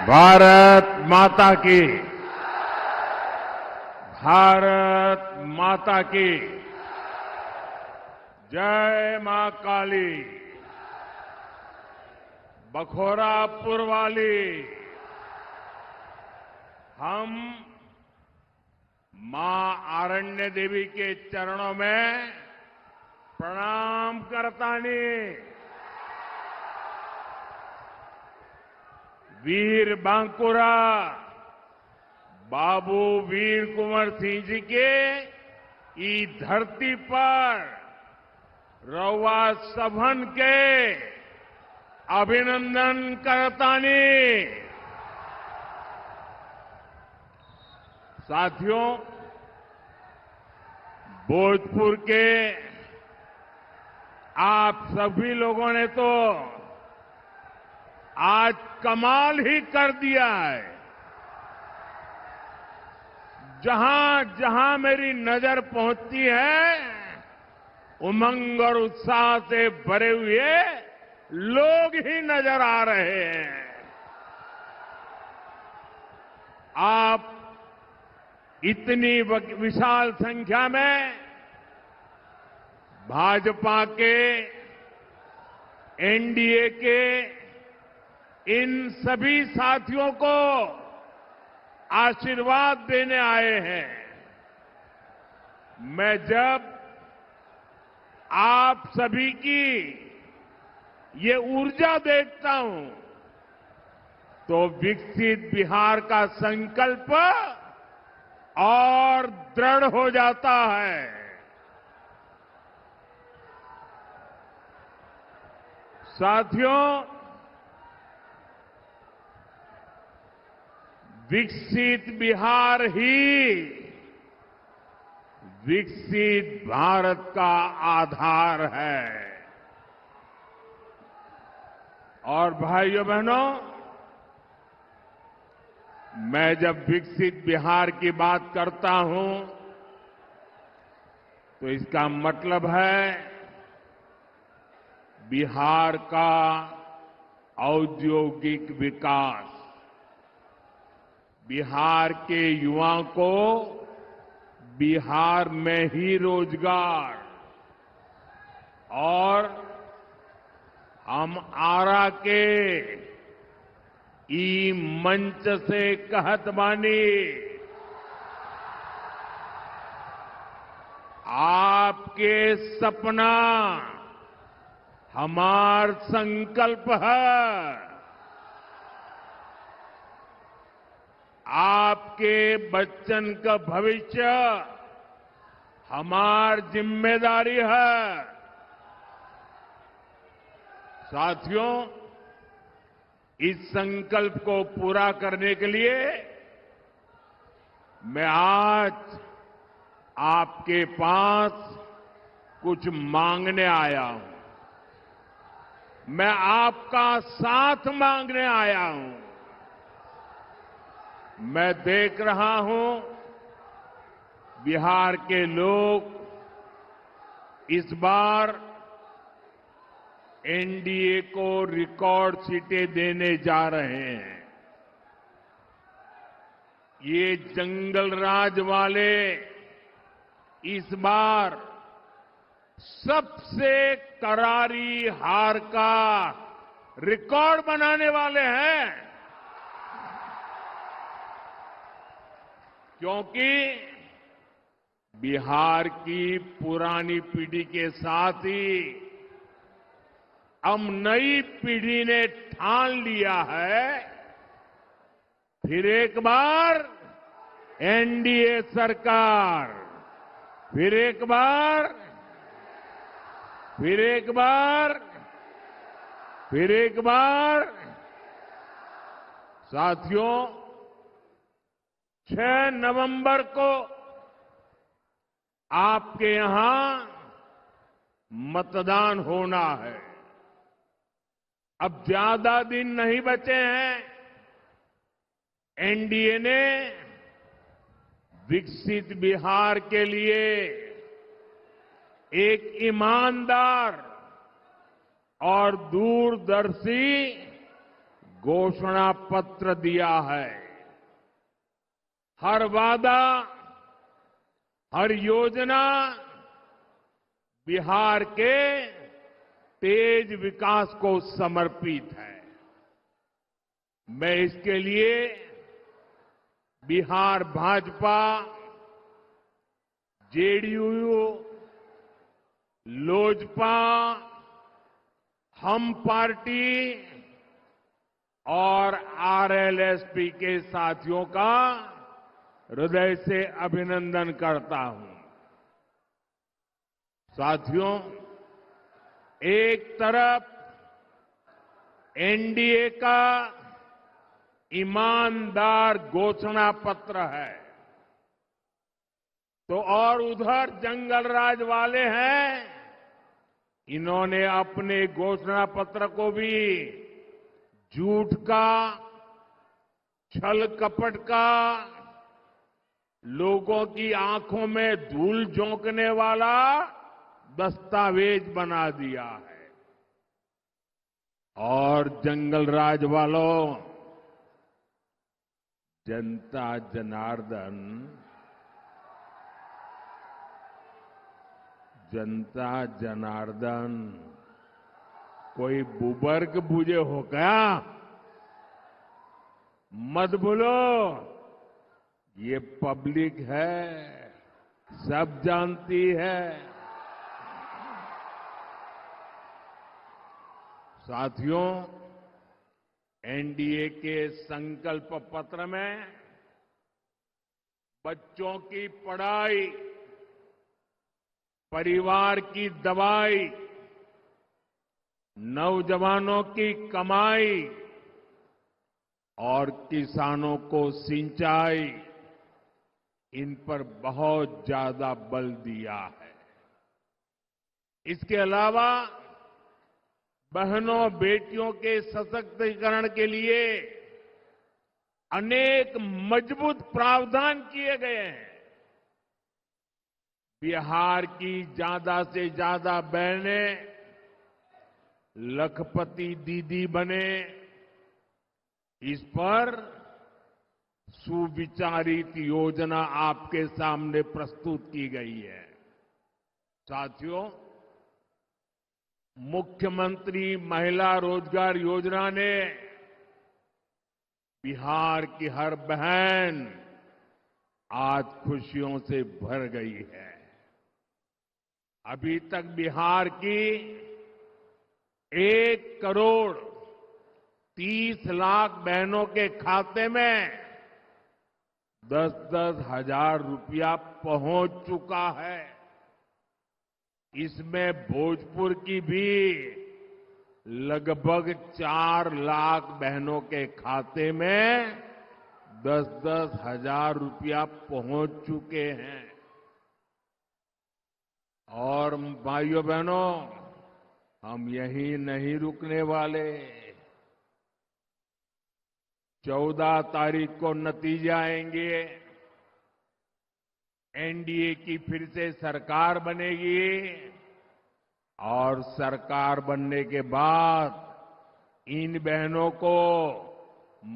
भारत माता की, भारत माता की जय मां काली, बखोरापुर वाली। हम मां आरण्य देवी के चरणों में प्रणाम करतानी। वीर बांकुरा बाबू वीर कुंवर सिंह जी के ई धरती पर रउआ सभन के अभिनंदन करतानी। साथियों, भोजपुर के आप सभी लोगों ने तो आज कमाल ही कर दिया है। जहां जहां मेरी नजर पहुंचती है, उमंग और उत्साह से भरे हुए लोग ही नजर आ रहे हैं। आप इतनी विशाल संख्या में भाजपा के, एनडीए के इन सभी साथियों को आशीर्वाद देने आए हैं। मैं जब आप सभी की ये ऊर्जा देखता हूं तो विकसित बिहार का संकल्प और दृढ़ हो जाता है। साथियों, विकसित बिहार ही विकसित भारत का आधार है। और भाइयों बहनों, मैं जब विकसित बिहार की बात करता हूं तो इसका मतलब है बिहार का औद्योगिक विकास, बिहार के युवाओं को बिहार में ही रोजगार, और हम आरा के ई मंच से कहत बानी, आपके सपना हमार संकल्प है। आपके बच्चन का भविष्य हमार जिम्मेदारी है। साथियों, इस संकल्प को पूरा करने के लिए मैं आज आपके पास कुछ मांगने आया हूं। मैं आपका साथ मांगने आया हूं। मैं देख रहा हूं बिहार के लोग इस बार एनडीए को रिकॉर्ड सीटें देने जा रहे हैं। ये जंगल राज वाले इस बार सबसे करारी हार का रिकॉर्ड बनाने वाले हैं, क्योंकि बिहार की पुरानी पीढ़ी के साथ ही अब नई पीढ़ी ने ठान लिया है, फिर एक बार एनडीए सरकार, फिर एक बार, फिर एक बार, फिर एक बार। साथियों, 6 नवंबर को आपके यहां मतदान होना है। अब ज्यादा दिन नहीं बचे हैं। एनडीए ने विकसित बिहार के लिए एक ईमानदार और दूरदर्शी घोषणा पत्र दिया है। हर वादा, हर योजना बिहार के तेज विकास को समर्पित है। मैं इसके लिए बिहार भाजपा, जेडीयू, लोजपा, हम पार्टी और आरएलएसपी के साथियों का हृदय से अभिनंदन करता हूं। साथियों, एक तरफ एनडीए का ईमानदार घोषणा पत्र है, तो और उधर जंगल राज वाले हैं। इन्होंने अपने घोषणा पत्र को भी झूठ का, छल कपट का, लोगों की आंखों में धूल झोंकने वाला दस्तावेज बना दिया है। और जंगल राज वालों, जनता जनार्दन, जनता जनार्दन कोई बुबर्ग बुझे हो क्या? मत भूलो, ये पब्लिक है, सब जानती है। साथियों, एनडीए के संकल्प पत्र में बच्चों की पढ़ाई, परिवार की दवाई, नौजवानों की कमाई और किसानों को सिंचाई, इन पर बहुत ज्यादा बल दिया है। इसके अलावा बहनों बेटियों के सशक्तिकरण के लिए अनेक मजबूत प्रावधान किए गए हैं। बिहार की ज्यादा से ज्यादा बहनें लखपति दीदी बने, इस पर सुविचारित योजना आपके सामने प्रस्तुत की गई है। साथियों, मुख्यमंत्री महिला रोजगार योजना ने बिहार की हर बहन आज खुशियों से भर गई है। अभी तक बिहार की 1,30,00,000 बहनों के खाते में 10-10 हजार रुपया पहुंच चुका है। इसमें भोजपुर की भी लगभग 4 लाख बहनों के खाते में 10-10 हजार रुपया पहुंच चुके हैं। और भाइयों बहनों, हम यहीं नहीं रुकने वाले। 14 तारीख को नतीजे आएंगे। एनडीए की फिर से सरकार बनेगी और सरकार बनने के बाद इन बहनों को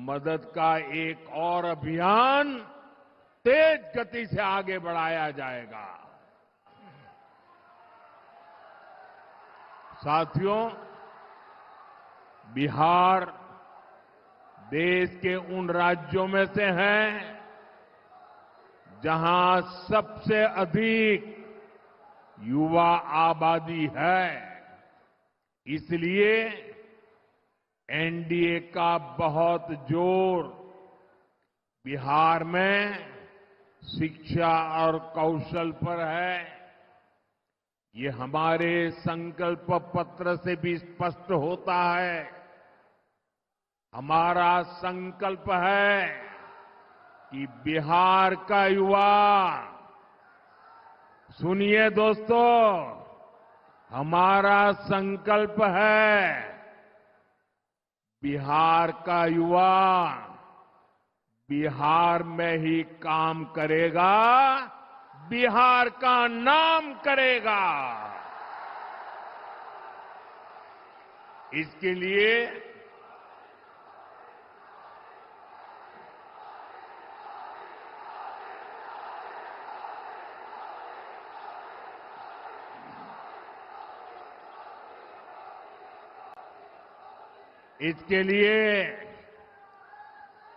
मदद का एक और अभियान तेज गति से आगे बढ़ाया जाएगा। साथियों, बिहार देश के उन राज्यों में से है जहां सबसे अधिक युवा आबादी है। इसलिए एनडीए का बहुत जोर बिहार में शिक्षा और कौशल पर है। ये हमारे संकल्प पत्र से भी स्पष्ट होता है। हमारा संकल्प है कि बिहार का युवा, सुनिए दोस्तों, हमारा संकल्प है बिहार का युवा बिहार में ही काम करेगा, बिहार का नाम करेगा। इसके लिए इसके लिए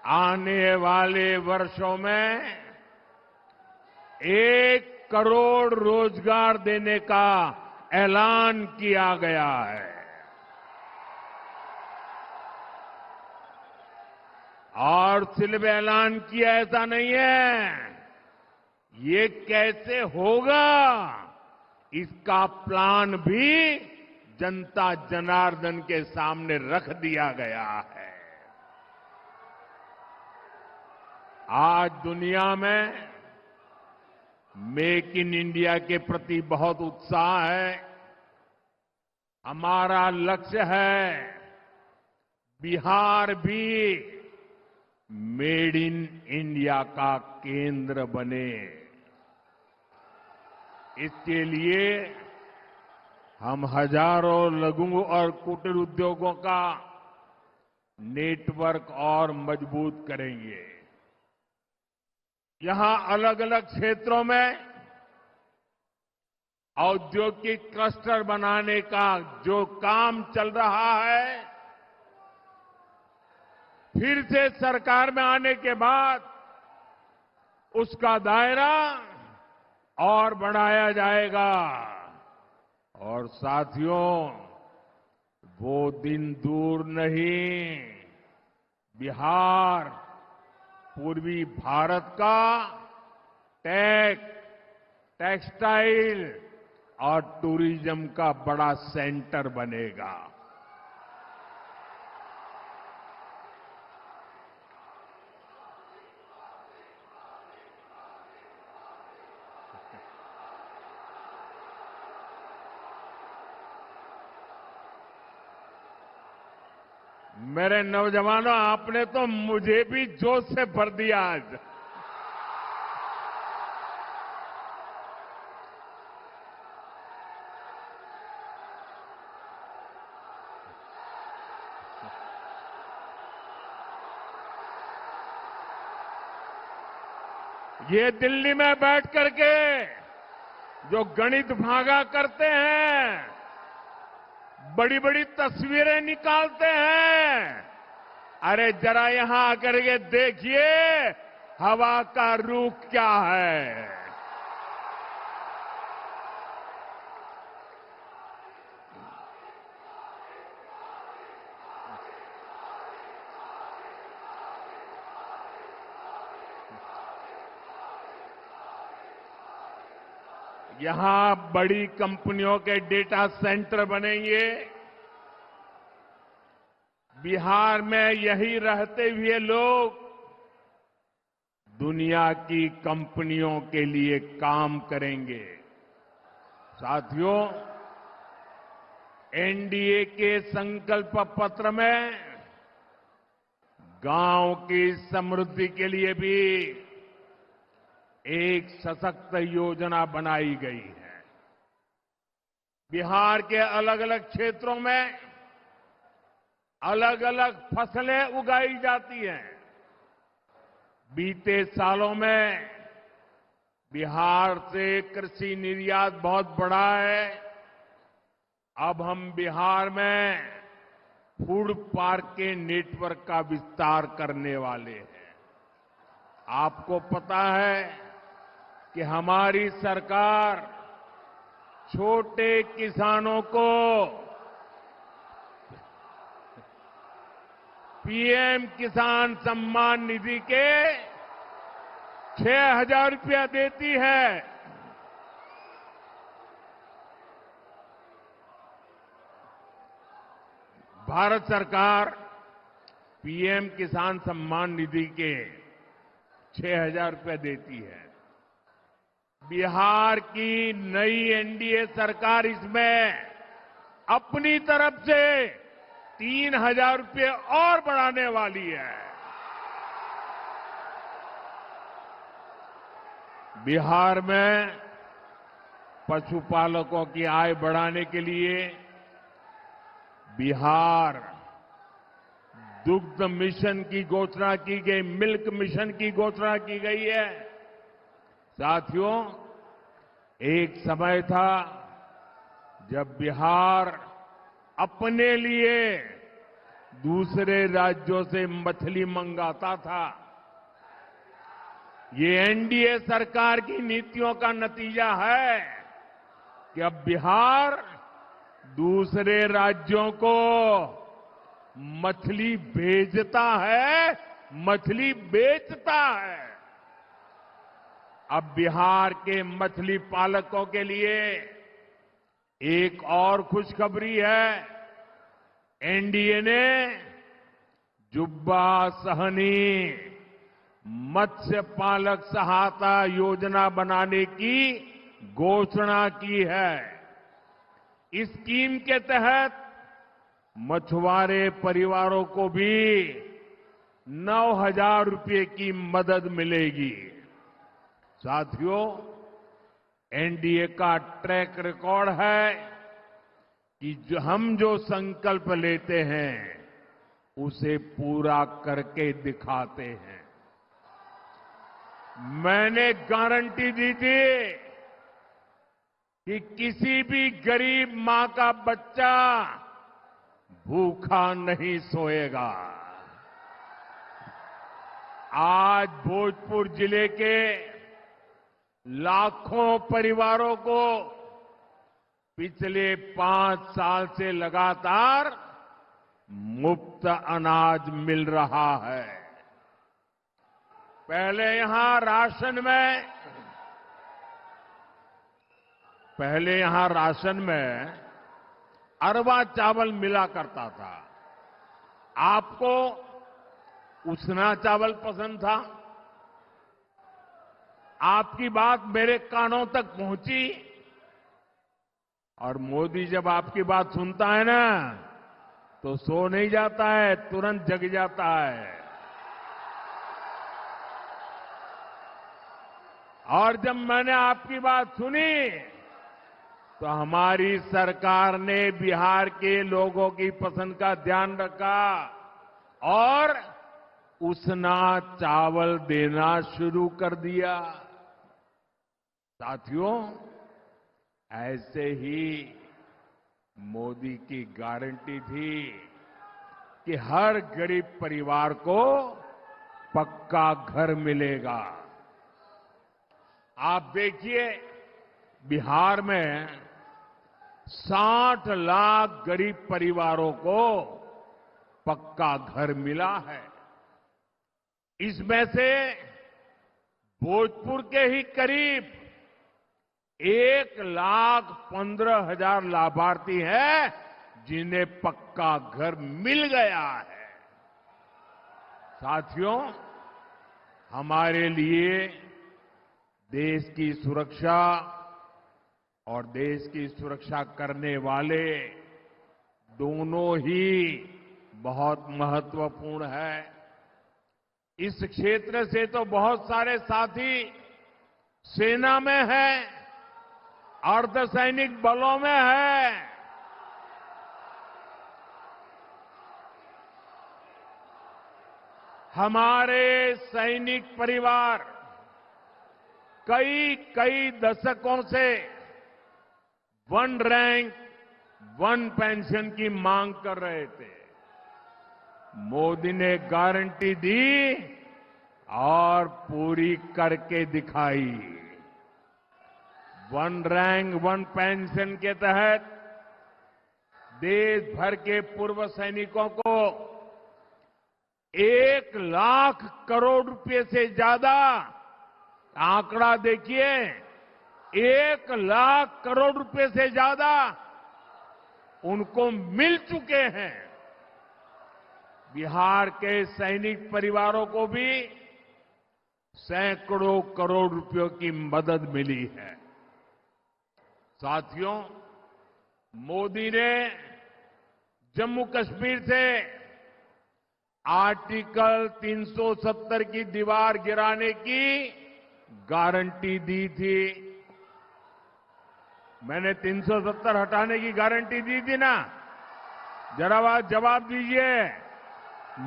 आने वाले वर्षों में 1 करोड़ रोजगार देने का ऐलान किया गया है। और सिर्फ ऐलान किया ऐसा नहीं है, ये कैसे होगा इसका प्लान भी जनता जनार्दन के सामने रख दिया गया है। आज दुनिया में मेक इन इंडिया के प्रति बहुत उत्साह है। हमारा लक्ष्य है बिहार भी मेड इन इंडिया का केंद्र बने। इसके लिए हम हजारों लघु और कुटीर उद्योगों का नेटवर्क और मजबूत करेंगे। यहां अलग अलग क्षेत्रों में औद्योगिक क्लस्टर बनाने का जो काम चल रहा है, फिर से सरकार में आने के बाद उसका दायरा और बढ़ाया जाएगा। और साथियों, वो दिन दूर नहीं, बिहार पूर्वी भारत का टेक्सटाइल और टूरिज्म का बड़ा सेंटर बनेगा। मेरे नौजवानों, आपने तो मुझे भी जोश से भर दिया आज। ये दिल्ली में बैठ करके जो गणित भागा करते हैं, बड़ी बड़ी तस्वीरें निकालते हैं, अरे जरा यहां आकर के देखिए हवा का रुख क्या है। यहां बड़ी कंपनियों के डेटा सेंटर बनेंगे। बिहार में यही रहते हुए लोग दुनिया की कंपनियों के लिए काम करेंगे। साथियों, एनडीए के संकल्प पत्र में गांव की समृद्धि के लिए भी एक सशक्त योजना बनाई गई है। बिहार के अलग अलग क्षेत्रों में अलग अलग फसलें उगाई जाती हैं। बीते सालों में बिहार से कृषि निर्यात बहुत बढ़ा है। अब हम बिहार में फूड पार्क के नेटवर्क का विस्तार करने वाले हैं। आपको पता है कि हमारी सरकार छोटे किसानों को पीएम किसान सम्मान निधि के 6,000 रुपया देती है। भारत सरकार पीएम किसान सम्मान निधि के 6,000 रुपये देती है। बिहार की नई एनडीए सरकार इसमें अपनी तरफ से 3,000 रुपये और बढ़ाने वाली है। बिहार में पशुपालकों की आय बढ़ाने के लिए बिहार दुग्ध मिशन की घोषणा की गई, मिल्क मिशन की घोषणा की गई है। साथियों, एक समय था जब बिहार अपने लिए दूसरे राज्यों से मछली मंगाता था। ये एनडीए सरकार की नीतियों का नतीजा है कि अब बिहार दूसरे राज्यों को मछली भेजता है, मछली बेचता है। अब बिहार के मछली पालकों के लिए एक और खुशखबरी है। एनडीए ने जुब्बा सहनी मत्स्य पालक सहायता योजना बनाने की घोषणा की है। इस स्कीम के तहत मछुआरे परिवारों को भी 9,000 रुपये की मदद मिलेगी। साथियों, एनडीए का ट्रैक रिकॉर्ड है कि हम जो संकल्प लेते हैं उसे पूरा करके दिखाते हैं। मैंने गारंटी दी थी कि किसी भी गरीब मां का बच्चा भूखा नहीं सोएगा। आज भोजपुर जिले के लाखों परिवारों को पिछले 5 साल से लगातार मुफ्त अनाज मिल रहा है। पहले यहां राशन में अरवा चावल मिला करता था। आपको उसना चावल पसंद था। आपकी बात मेरे कानों तक पहुंची और मोदी जब आपकी बात सुनता है ना तो सो नहीं जाता है, तुरंत जग जाता है। और जब मैंने आपकी बात सुनी तो हमारी सरकार ने बिहार के लोगों की पसंद का ध्यान रखा और उसना चावल देना शुरू कर दिया। साथियों, ऐसे ही मोदी की गारंटी थी कि हर गरीब परिवार को पक्का घर मिलेगा। आप देखिए, बिहार में 60 लाख गरीब परिवारों को पक्का घर मिला है। इसमें से भोजपुर के ही करीब 1,15,000 लाभार्थी हैं जिन्हें पक्का घर मिल गया है। साथियों, हमारे लिए देश की सुरक्षा और देश की सुरक्षा करने वाले दोनों ही बहुत महत्वपूर्ण है। इस क्षेत्र से तो बहुत सारे साथी सेना में हैं, अर्धसैनिक बलों में है। हमारे सैनिक परिवार कई दशकों से 1 रैंक 1 पेंशन की मांग कर रहे थे। मोदी ने गारंटी दी और पूरी करके दिखाई। 1 रैंक 1 पेंशन के तहत देश भर के पूर्व सैनिकों को 1 लाख करोड़ रुपए से ज्यादा, आंकड़ा देखिए, 1 लाख करोड़ रुपए से ज्यादा उनको मिल चुके हैं। बिहार के सैनिक परिवारों को भी सैकड़ों करोड़ रुपयों की मदद मिली है। साथियों, मोदी ने जम्मू कश्मीर से आर्टिकल 370 की दीवार गिराने की गारंटी दी थी। मैंने 370 हटाने की गारंटी दी थी ना? जरा जवाब दीजिए।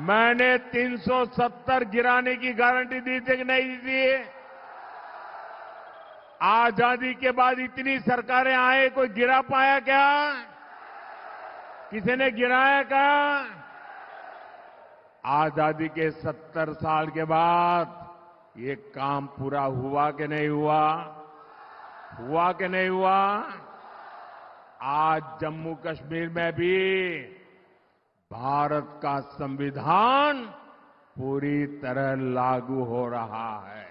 मैंने 370 गिराने की गारंटी दी थी कि नहीं दी थी? आजादी के बाद इतनी सरकारें आए, कोई गिरा पाया क्या? किसी ने गिराया क्या? आजादी के 70 साल के बाद ये काम पूरा हुआ कि नहीं हुआ? हुआ कि नहीं हुआ? आज जम्मू कश्मीर में भी भारत का संविधान पूरी तरह लागू हो रहा है।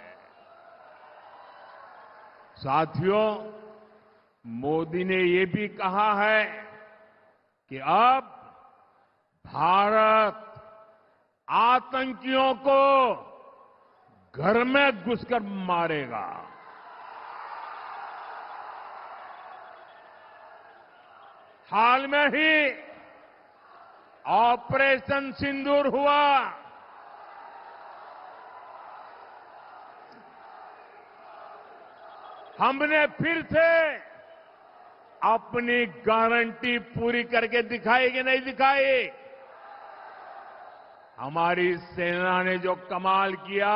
साथियों, मोदी ने ये भी कहा है कि अब भारत आतंकियों को घर में घुसकर मारेगा। हाल में ही ऑपरेशन सिंदूर हुआ। हमने फिर से अपनी गारंटी पूरी करके दिखाई कि नहीं दिखाई? हमारी सेना ने जो कमाल किया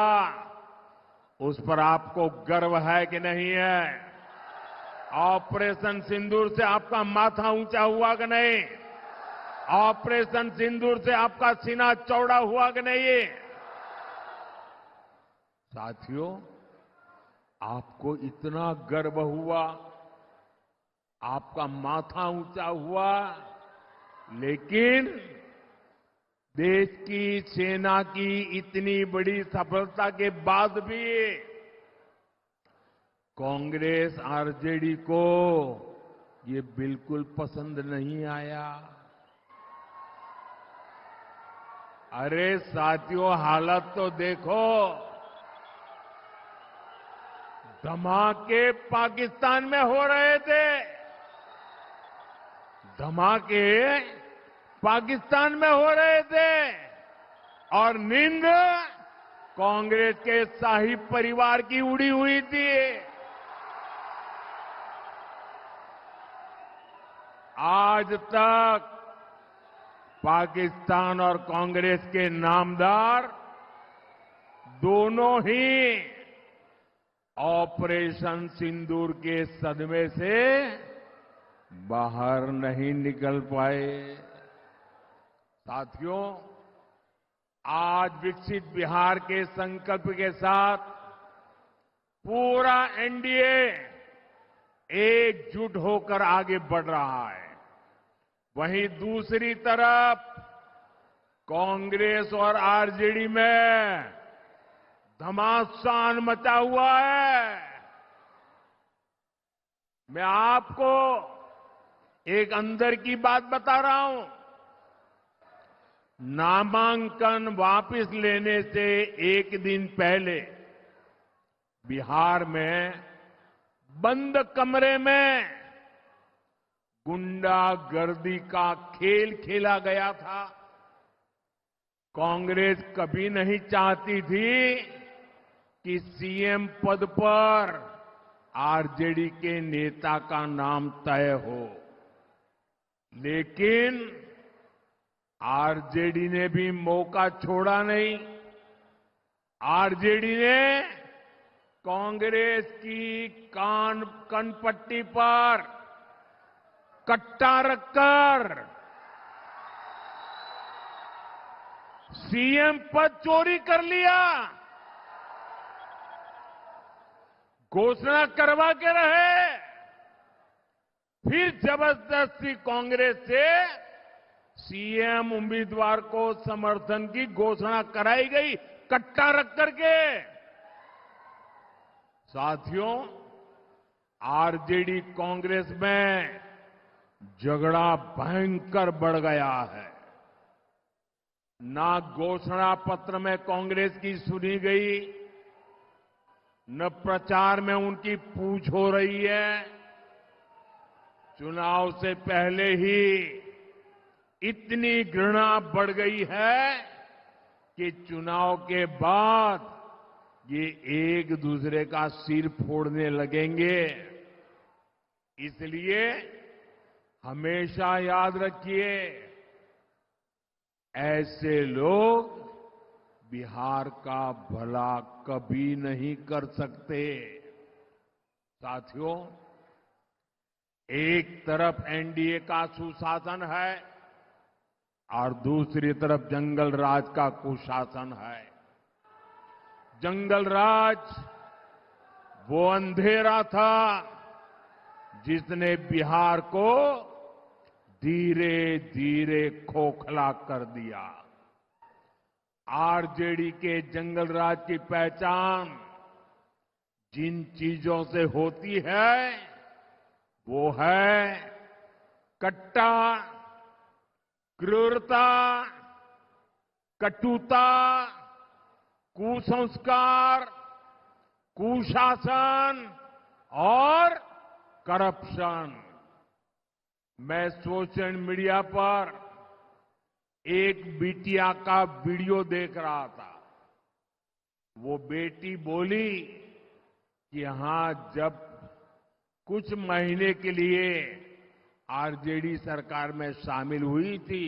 उस पर आपको गर्व है कि नहीं है? ऑपरेशन सिंदूर से आपका माथा ऊंचा हुआ कि नहीं? ऑपरेशन सिंदूर से आपका सीना चौड़ा हुआ कि नहीं? साथियों, आपको इतना गर्व हुआ, आपका माथा ऊंचा हुआ, लेकिन देश की सेना की इतनी बड़ी सफलता के बाद भी कांग्रेस आरजेडी को ये बिल्कुल पसंद नहीं आया। अरे साथियों, हालत तो देखो। धमाके पाकिस्तान में हो रहे थे। धमाके पाकिस्तान में हो रहे थे और नींद कांग्रेस के शाही परिवार की उड़ी हुई थी। आज तक पाकिस्तान और कांग्रेस के नामदार दोनों ही ऑपरेशन सिंदूर के सदमे से बाहर नहीं निकल पाए। साथियों, आज विकसित बिहार के संकल्प के साथ पूरा एनडीए एकजुट होकर आगे बढ़ रहा है। वहीं दूसरी तरफ कांग्रेस और आरजेडी में घमासान मचा हुआ है। मैं आपको एक अंदर की बात बता रहा हूं। नामांकन वापस लेने से एक दिन पहले बिहार में बंद कमरे में गुंडागर्दी का खेल खेला गया था। कांग्रेस कभी नहीं चाहती थी कि सीएम पद पर आरजेडी के नेता का नाम तय हो, लेकिन आरजेडी ने भी मौका छोड़ा नहीं। आरजेडी ने कांग्रेस की कनपट्टी पर कट्टा रखकर सीएम पद चोरी कर लिया। घोषणा करवा के रहे, फिर जबरदस्ती कांग्रेस से सीएम उम्मीदवार को समर्थन की घोषणा कराई गई, कट्टा रख करके। साथियों, आरजेडी कांग्रेस में झगड़ा भयंकर बढ़ गया है। ना घोषणा पत्र में कांग्रेस की सुनी गई, न प्रचार में उनकी पूछ हो रही है। चुनाव से पहले ही इतनी घृणा बढ़ गई है कि चुनाव के बाद ये एक दूसरे का सिर फोड़ने लगेंगे। इसलिए हमेशा याद रखिए, ऐसे लोग बिहार का भला कभी नहीं कर सकते। साथियों, एक तरफ एनडीए का सुशासन है, और दूसरी तरफ जंगल राज का कुशासन है। जंगल राज वो अंधेरा था जिसने बिहार को धीरे धीरे खोखला कर दिया। आरजेडी के जंगल राज की पहचान जिन चीजों से होती है वो है कट्टा, क्रूरता, कटुता, कुसंस्कार, कुशासन और करप्शन। मैं सोशल मीडिया पर एक बिटिया का वीडियो देख रहा था। वो बेटी बोली कि यहां जब कुछ महीने के लिए आरजेडी सरकार में शामिल हुई थी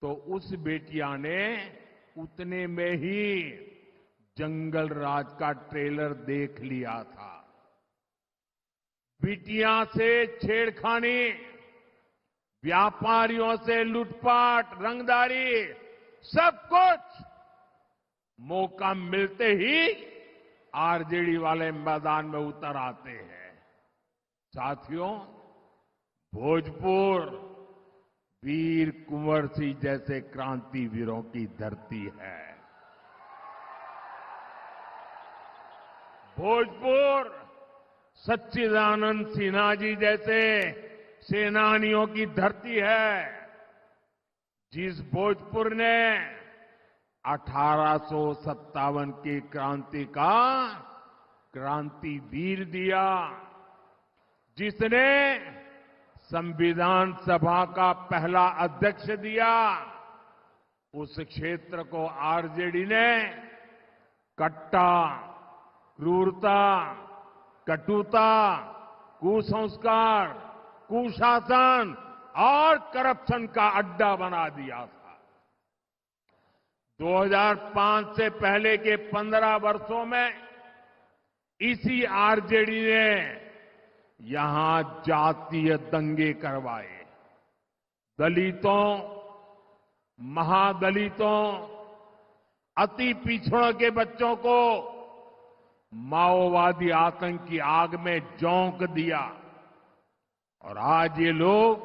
तो उस बेटिया ने उतने में ही जंगल राज का ट्रेलर देख लिया था। बिटिया से छेड़खानी, व्यापारियों से लूटपाट, रंगदारी, सब कुछ मौका मिलते ही आरजेडी वाले मैदान में उतर आते हैं। साथियों, भोजपुर वीर कुंवर सिंह जैसे क्रांतिवीरों की धरती है। भोजपुर सच्चिदानंद सिन्हा जी जैसे सेनानियों की धरती है। जिस भोजपुर ने 1857 की क्रांति का क्रांतिवीर दिया, जिसने संविधान सभा का पहला अध्यक्ष दिया, उस क्षेत्र को आरजेडी ने कट्टा, क्रूरता, कटुता, कुसंस्कार, कुशासन और करप्शन का अड्डा बना दिया था। 2005 से पहले के 15 वर्षों में इसी आरजेडी ने यहां जातीय दंगे करवाए। दलितों, महादलितों, अति पिछड़ों के बच्चों को माओवादी आतंक की आग में झोंक दिया। और आज ये लोग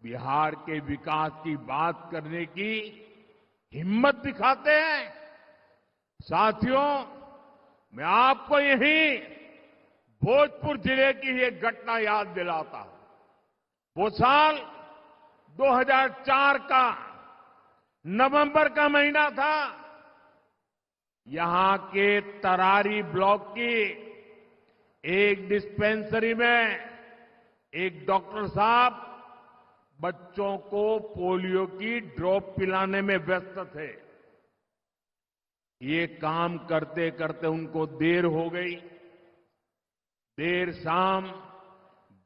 बिहार के विकास की बात करने की हिम्मत दिखाते हैं। साथियों, मैं आपको यही भोजपुर जिले की एक घटना याद दिलाता हूं। वो साल 2004 का नवंबर का महीना था। यहां के तरारी ब्लॉक की एक डिस्पेंसरी में एक डॉक्टर साहब बच्चों को पोलियो की ड्रॉप पिलाने में व्यस्त थे। ये काम करते करते उनको देर हो गई। देर शाम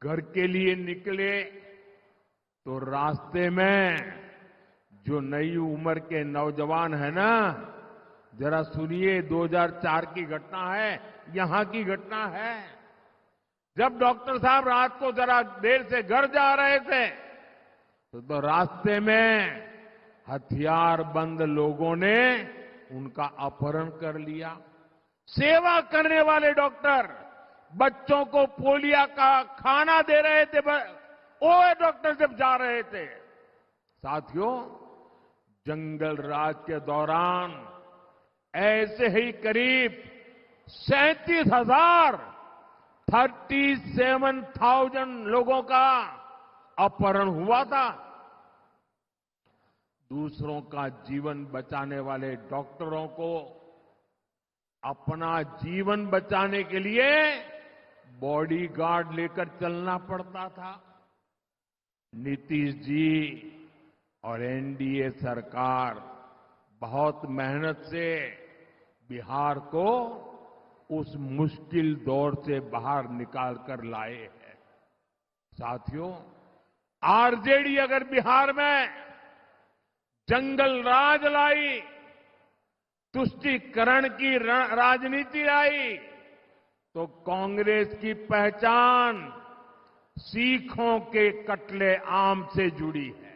घर के लिए निकले तो रास्ते में जो नई उम्र के नौजवान है ना, जरा सुनिए, 2004 की घटना है, यहां की घटना है। जब डॉक्टर साहब रात को जरा देर से घर जा रहे थे तो रास्ते में हथियारबंद लोगों ने उनका अपहरण कर लिया। सेवा करने वाले डॉक्टर बच्चों को पोलियो का खाना दे रहे थे, ओए डॉक्टर जब जा रहे थे। साथियों, जंगल राज के दौरान ऐसे ही करीब 37,000 लोगों का अपहरण हुआ था। दूसरों का जीवन बचाने वाले डॉक्टरों को अपना जीवन बचाने के लिए बॉडीगार्ड लेकर चलना पड़ता था। नीतीश जी और एनडीए सरकार बहुत मेहनत से बिहार को उस मुश्किल दौर से बाहर निकाल कर लाए हैं। साथियों, आरजेडी अगर बिहार में जंगल राज लाई, तुष्टीकरण की राजनीति लाई, तो कांग्रेस की पहचान सीखों के कत्ले आम से जुड़ी है।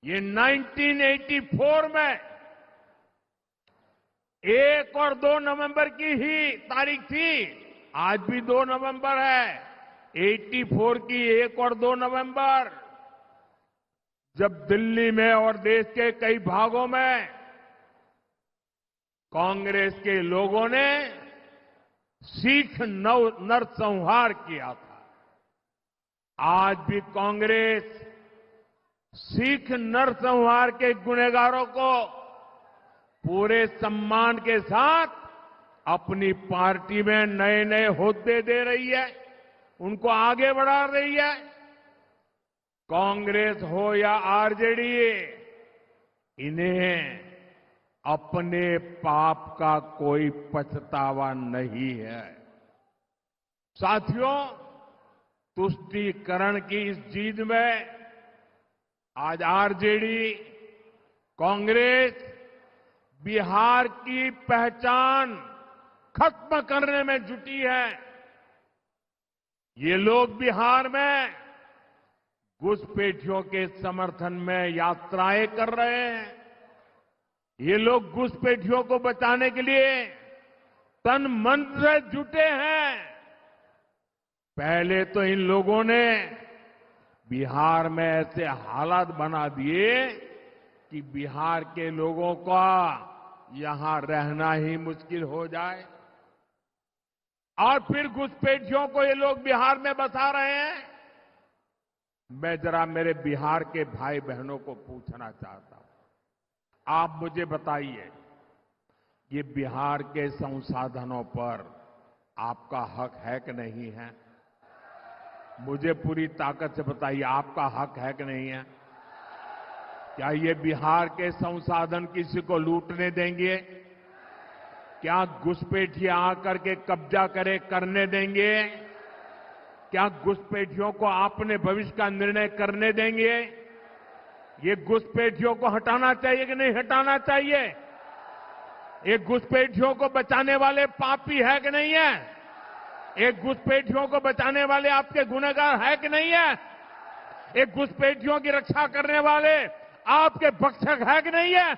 ये 1984 में 1 और 2 नवंबर की ही तारीख थी। आज भी 2 नवंबर है। 84 की 1 और 2 नवंबर, जब दिल्ली में और देश के कई भागों में कांग्रेस के लोगों ने सिख नरसंहार किया था। आज भी कांग्रेस सिख नरसंहार के गुनहगारों को पूरे सम्मान के साथ अपनी पार्टी में नए नए होद्दे दे रही है, उनको आगे बढ़ा रही है। कांग्रेस हो या आरजेडी, इन्हें अपने पाप का कोई पछतावा नहीं है। साथियों, तुष्टीकरण की इस जीत में आज आरजेडी, कांग्रेस बिहार की पहचान खत्म करने में जुटी है। ये लोग बिहार में घुसपैठियों के समर्थन में यात्राएं कर रहे हैं। ये लोग घुसपैठियों को बचाने के लिए तन मन से जुटे हैं। पहले तो इन लोगों ने बिहार में ऐसे हालात बना दिए कि बिहार के लोगों का यहां रहना ही मुश्किल हो जाए, और फिर घुसपैठियों को ये लोग बिहार में बसा रहे हैं। मैं जरा मेरे बिहार के भाई बहनों को पूछना चाहता हूं, आप मुझे बताइए, ये बिहार के संसाधनों पर आपका हक है कि नहीं है? मुझे पूरी ताकत से बताइए, आपका हक है कि नहीं है? क्या ये बिहार के संसाधन किसी को लूटने देंगे? क्या घुसपैठिए आकर के कब्जा करने देंगे? क्या घुसपैठियों को अपने भविष्य का निर्णय करने देंगे? ये घुसपैठियों को हटाना चाहिए कि नहीं हटाना चाहिए? ये घुसपैठियों को बचाने वाले पापी है कि नहीं है? एक घुसपैठियों को बचाने वाले आपके गुनहगार है कि नहीं है? एक घुसपैठियों की रक्षा करने वाले आपके भक्षक है कि नहीं है?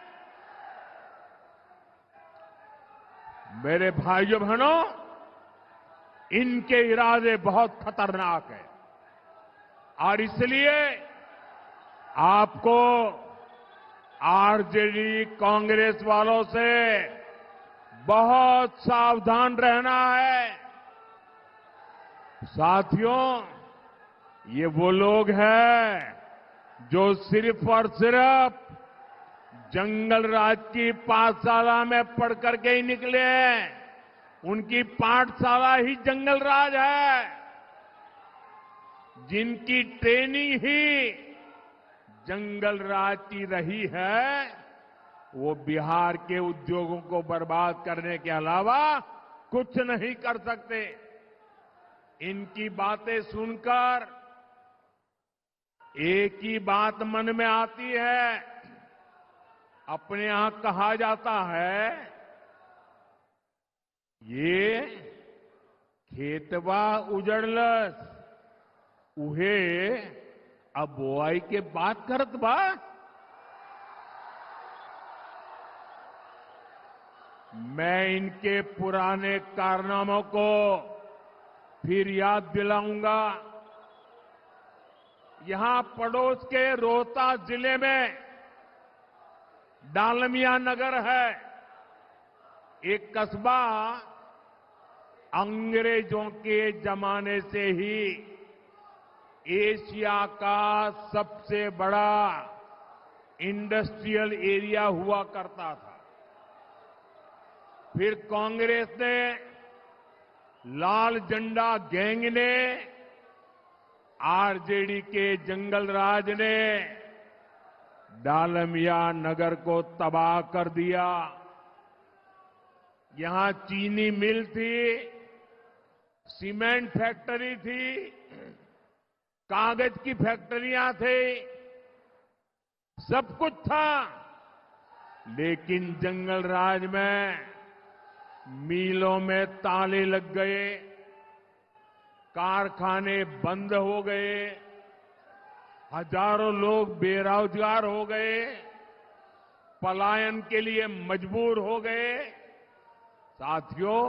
मेरे भाइयों बहनों, इनके इरादे बहुत खतरनाक हैं, और इसलिए आपको आरजेडी कांग्रेस वालों से बहुत सावधान रहना है। साथियों, ये वो लोग हैं जो सिर्फ और सिर्फ जंगल राज की पाठशाला में पढ़ करके ही निकले हैं। उनकी पाठशाला ही जंगल राज है, जिनकी ट्रेनिंग ही जंगल राज की रही है। वो बिहार के उद्योगों को बर्बाद करने के अलावा कुछ नहीं कर सकते। इनकी बातें सुनकर एक ही बात मन में आती है। अपने यहां कहा जाता है, ये खेतवा उजड़लस, उहे अब बोआई के बात करत बा। मैं इनके पुराने कारनामों को फिर याद दिलाऊंगा। यहां पड़ोस के रोहतास जिले में डालमिया नगर है, एक कस्बा अंग्रेजों के जमाने से ही एशिया का सबसे बड़ा इंडस्ट्रियल एरिया हुआ करता था। फिर कांग्रेस ने, लाल झंडा गैंग ने, आरजेडी के जंगल राज ने डालमिया नगर को तबाह कर दिया। यहां चीनी मिल थी, सीमेंट फैक्ट्री थी, कागज की फैक्ट्रियां थी, सब कुछ था। लेकिन जंगल राज में मिलों में ताले लग गए, कारखाने बंद हो गए, हजारों लोग बेरोजगार हो गए, पलायन के लिए मजबूर हो गए। साथियों,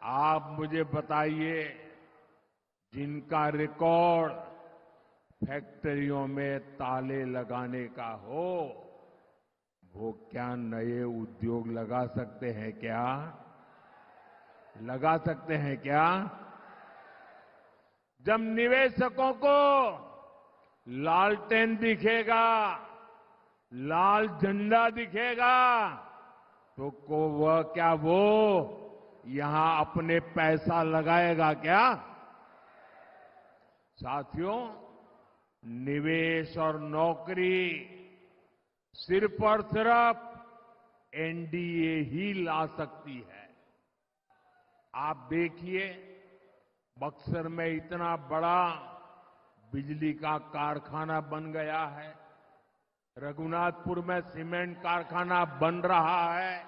आप मुझे बताइए, जिनका रिकॉर्ड फैक्ट्रियों में ताले लगाने का हो, वो क्या नए उद्योग लगा सकते हैं क्या? लगा सकते हैं क्या? जब निवेशकों को लालटेन दिखेगा, लाल झंडा दिखेगा, तो वो यहां अपने पैसा लगाएगा क्या? साथियों, निवेश और नौकरी सिर्फ और सिर्फ एनडीए ही ला सकती है। आप देखिए, बक्सर में इतना बड़ा बिजली का कारखाना बन गया है, रघुनाथपुर में सीमेंट कारखाना बन रहा है,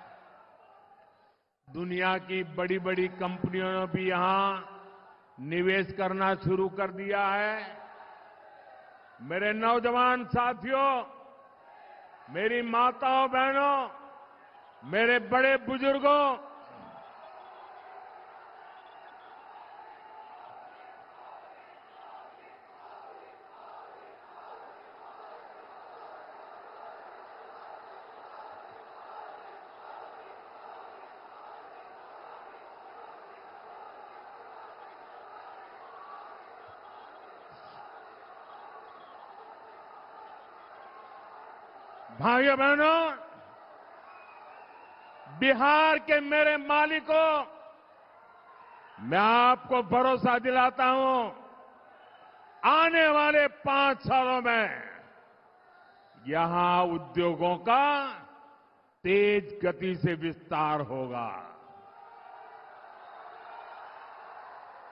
दुनिया की बड़ी बड़ी कंपनियों ने भी यहां निवेश करना शुरू कर दिया है। मेरे नौजवान साथियों, मेरी माताओं बहनों, मेरे बड़े बुजुर्गों, भाइयों बहनों, बिहार के मेरे मालिकों, मैं आपको भरोसा दिलाता हूं, आने वाले 5 सालों में यहां उद्योगों का तेज गति से विस्तार होगा।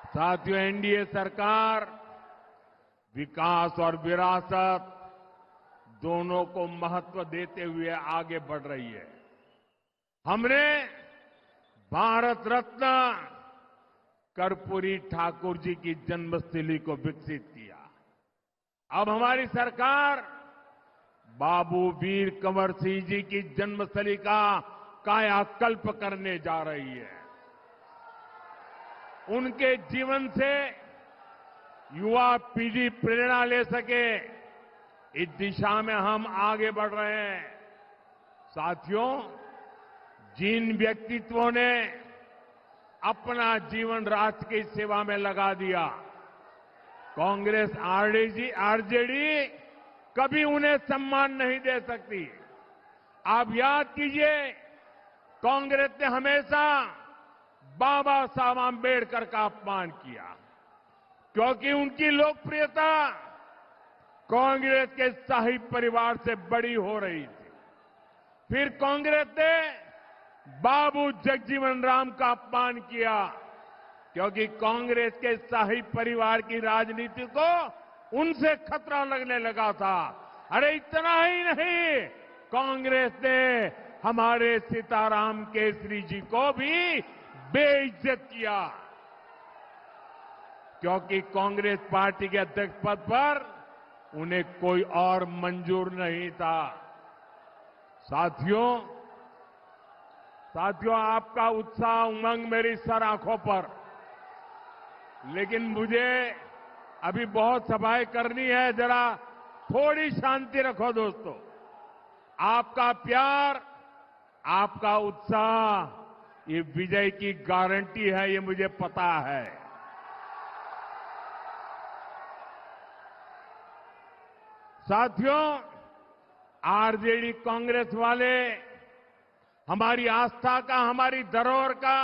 साथियों, एनडीए सरकार विकास और विरासत दोनों को महत्व देते हुए आगे बढ़ रही है। हमने भारत रत्न कर्पूरी ठाकुर जी की जन्मस्थली को विकसित किया। अब हमारी सरकार बाबू वीर कंवर सिंह जी की जन्मस्थली का कायाकल्प करने जा रही है। उनके जीवन से युवा पीढ़ी प्रेरणा ले सके, इस दिशा में हम आगे बढ़ रहे हैं। साथियों, जिन व्यक्तित्वों ने अपना जीवन राष्ट्र की सेवा में लगा दिया, कांग्रेस आरजेडी कभी उन्हें सम्मान नहीं दे सकती। आप याद कीजिए, कांग्रेस ने हमेशा बाबा साहब आंबेडकर का अपमान किया, क्योंकि उनकी लोकप्रियता कांग्रेस के शाही परिवार से बड़ी हो रही थी। फिर कांग्रेस ने बाबू जगजीवन राम का अपमान किया, क्योंकि कांग्रेस के शाही परिवार की राजनीति को उनसे खतरा लगने लगा था। अरे इतना ही नहीं, कांग्रेस ने हमारे सीताराम केसरी जी को भी बेइज्जत किया, क्योंकि कांग्रेस पार्टी के अध्यक्ष पद पर उन्हें कोई और मंजूर नहीं था। साथियों, आपका उत्साह उमंग मेरी सर आंखों पर, लेकिन मुझे अभी बहुत सभाएं करनी है। जरा थोड़ी शांति रखो दोस्तों। आपका प्यार, आपका उत्साह ये विजय की गारंटी है, ये मुझे पता है। साथियों, आरजेडी कांग्रेस वाले हमारी आस्था का, हमारी धरोहर का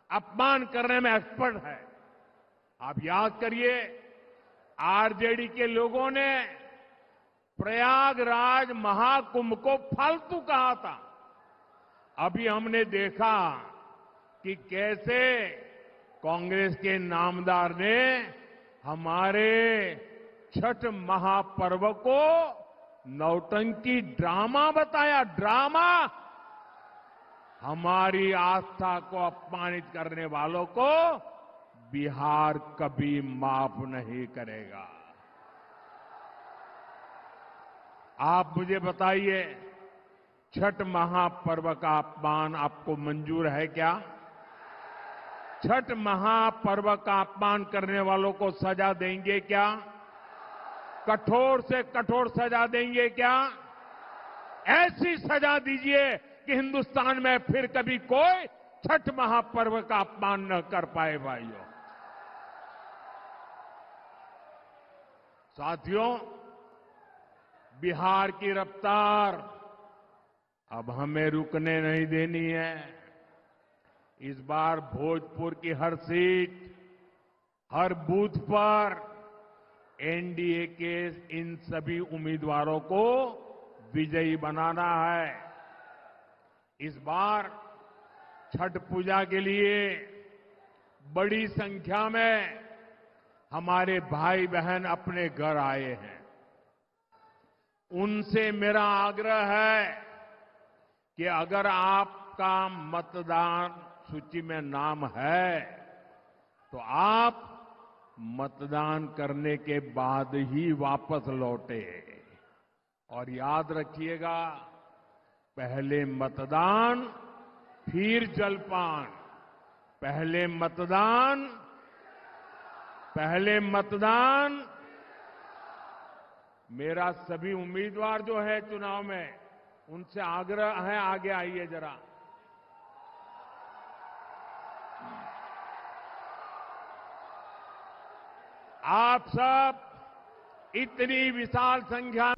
अपमान करने में एक्सपर्ट है। आप याद करिए, आरजेडी के लोगों ने प्रयागराज महाकुंभ को फालतू कहा था। अभी हमने देखा कि कैसे कांग्रेस के नामदार ने हमारे छठ महापर्व को नौटंकी ड्रामा बताया। ड्रामा। हमारी आस्था को अपमानित करने वालों को बिहार कभी माफ नहीं करेगा। आप मुझे बताइए, छठ महापर्व का अपमान आपको मंजूर है क्या? छठ महापर्व का अपमान करने वालों को सजा देंगे क्या? कठोर से कठोर सजा देंगे क्या? ऐसी सजा दीजिए कि हिंदुस्तान में फिर कभी कोई छठ महापर्व का अपमान न कर पाए। भाइयों, साथियों, बिहार की रफ्तार अब हमें रुकने नहीं देनी है। इस बार भोजपुर की हर सीट, हर बूथ पर एनडीए के इन सभी उम्मीदवारों को विजयी बनाना है। इस बार छठ पूजा के लिए बड़ी संख्या में हमारे भाई बहन अपने घर आए हैं। उनसे मेरा आग्रह है कि अगर आपका मतदान सूची में नाम है तो आप मतदान करने के बाद ही वापस लौटे। और याद रखिएगा, पहले मतदान फिर जलपान। पहले मतदान, पहले मतदान। मेरा सभी उम्मीदवार जो है चुनाव में, उनसे आग्रह है, आगे आइए जरा। आप सब इतनी विशाल संख्या